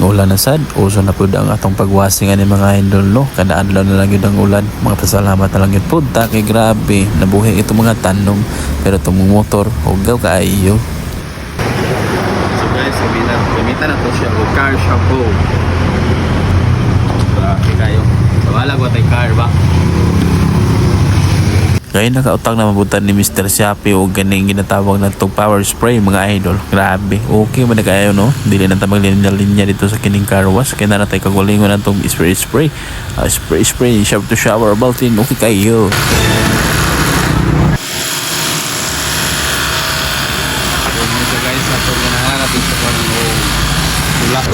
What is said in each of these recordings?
ulan na sad, uso na pud ang atong pagwasing ani mga idol no. Kada adlaw na lang yun ang ulan. Mga pasalamat na lang yun pud ta kay grabe nabuhi itong mga tanom pero itong motor hugaw kaayo. So guys, gamitan na to siya o car shampoo. Grabe kayo. So wala ko tay car ba? Kaya nakautang na mabutan ni Mr. Shopee o ganing ginatawag na itong power spray mga idol. Grabe. Okay man na kayo no. Dili na tamang linya dito sa kining car wash. Kaya na natin kagulingon na itong spray. Spray. Shower to shower. Baltin. Okay kayo. So guys, ato ganahan natin sa kanang pula.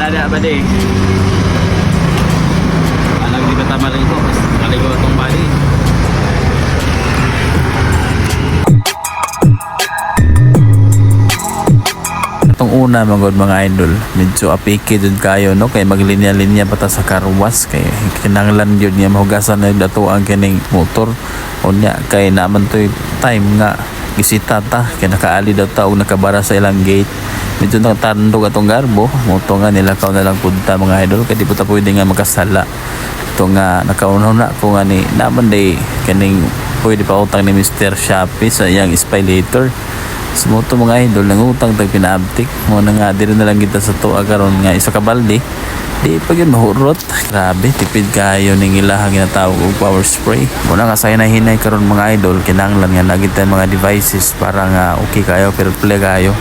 Ada ba di? Alang di ba rin ko? Maligo itong bali. Itong una mga idol, medyo apiki dun kayo no kay maglinya-linya pa ta sa karwas kay kinahanglan yun niya mahugasan na dato ang kining motor unya kay naman to'y time nga gisita ta kay nakaali daw ta og nakabara sa ilang gate. Medyo nakatandog atong garbo moto nga nilakaw na lang punta mga idol kay di po ta pwede nga makasala ito nga nakaunaw na ko nga ni naman day kaning pwede pa utang ni Mr. Shopee sa iyang spylater. Sumuto mga idol nangutang tag pinaabtik mo na nga diri na lang kita sa tuwa karon nga isa ka balde di pa gyud mahurot. Grabe tipid kayo ning ilahang ginatawag og power spray. Muna nga say na hinay karon mga idol kinahanglan nga nagit mga devices para nga okay kayo pero play kayo.